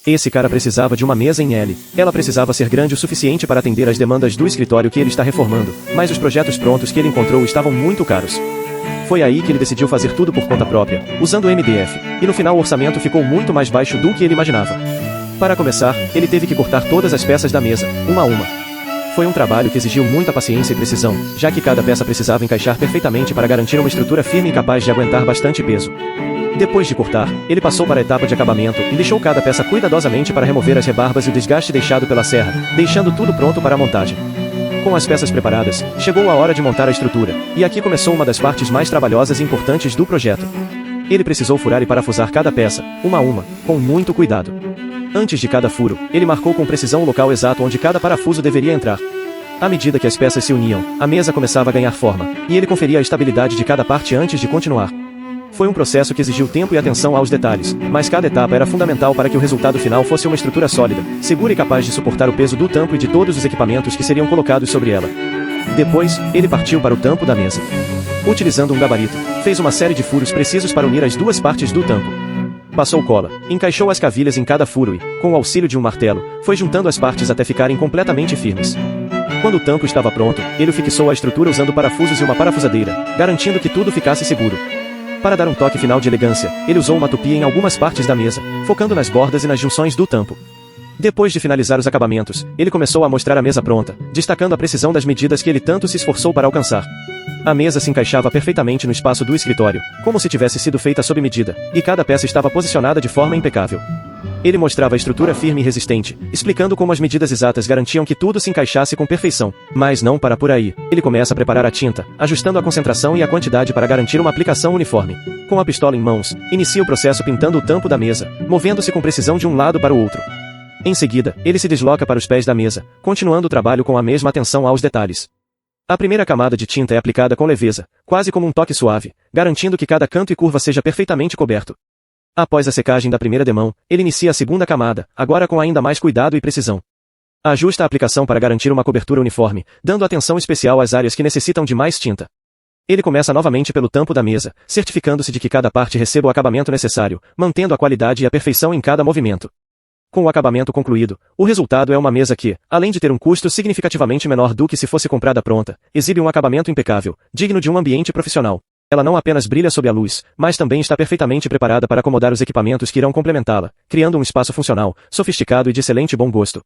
Esse cara precisava de uma mesa em L. Ela precisava ser grande o suficiente para atender às demandas do escritório que ele está reformando, mas os projetos prontos que ele encontrou estavam muito caros. Foi aí que ele decidiu fazer tudo por conta própria, usando o MDF, e no final o orçamento ficou muito mais baixo do que ele imaginava. Para começar, ele teve que cortar todas as peças da mesa, uma a uma. Foi um trabalho que exigiu muita paciência e precisão, já que cada peça precisava encaixar perfeitamente para garantir uma estrutura firme e capaz de aguentar bastante peso. Depois de cortar, ele passou para a etapa de acabamento e lixou cada peça cuidadosamente para remover as rebarbas e o desgaste deixado pela serra, deixando tudo pronto para a montagem. Com as peças preparadas, chegou a hora de montar a estrutura, e aqui começou uma das partes mais trabalhosas e importantes do projeto. Ele precisou furar e parafusar cada peça, uma a uma, com muito cuidado. Antes de cada furo, ele marcou com precisão o local exato onde cada parafuso deveria entrar. À medida que as peças se uniam, a mesa começava a ganhar forma, e ele conferia a estabilidade de cada parte antes de continuar. Foi um processo que exigiu tempo e atenção aos detalhes, mas cada etapa era fundamental para que o resultado final fosse uma estrutura sólida, segura e capaz de suportar o peso do tampo e de todos os equipamentos que seriam colocados sobre ela. Depois, ele partiu para o tampo da mesa. Utilizando um gabarito, fez uma série de furos precisos para unir as duas partes do tampo. Passou cola, encaixou as cavilhas em cada furo e, com o auxílio de um martelo, foi juntando as partes até ficarem completamente firmes. Quando o tampo estava pronto, ele fixou a estrutura usando parafusos e uma parafusadeira, garantindo que tudo ficasse seguro. Para dar um toque final de elegância, ele usou uma tupia em algumas partes da mesa, focando nas bordas e nas junções do tampo. Depois de finalizar os acabamentos, ele começou a mostrar a mesa pronta, destacando a precisão das medidas que ele tanto se esforçou para alcançar. A mesa se encaixava perfeitamente no espaço do escritório, como se tivesse sido feita sob medida, e cada peça estava posicionada de forma impecável. Ele mostrava a estrutura firme e resistente, explicando como as medidas exatas garantiam que tudo se encaixasse com perfeição. Mas não para por aí. Ele começa a preparar a tinta, ajustando a concentração e a quantidade para garantir uma aplicação uniforme. Com a pistola em mãos, inicia o processo pintando o tampo da mesa, movendo-se com precisão de um lado para o outro. Em seguida, ele se desloca para os pés da mesa, continuando o trabalho com a mesma atenção aos detalhes. A primeira camada de tinta é aplicada com leveza, quase como um toque suave, garantindo que cada canto e curva seja perfeitamente coberto. Após a secagem da primeira demão, ele inicia a segunda camada, agora com ainda mais cuidado e precisão. Ajusta a aplicação para garantir uma cobertura uniforme, dando atenção especial às áreas que necessitam de mais tinta. Ele começa novamente pelo tampo da mesa, certificando-se de que cada parte receba o acabamento necessário, mantendo a qualidade e a perfeição em cada movimento. Com o acabamento concluído, o resultado é uma mesa que, além de ter um custo significativamente menor do que se fosse comprada pronta, exibe um acabamento impecável, digno de um ambiente profissional. Ela não apenas brilha sob a luz, mas também está perfeitamente preparada para acomodar os equipamentos que irão complementá-la, criando um espaço funcional, sofisticado e de excelente bom gosto.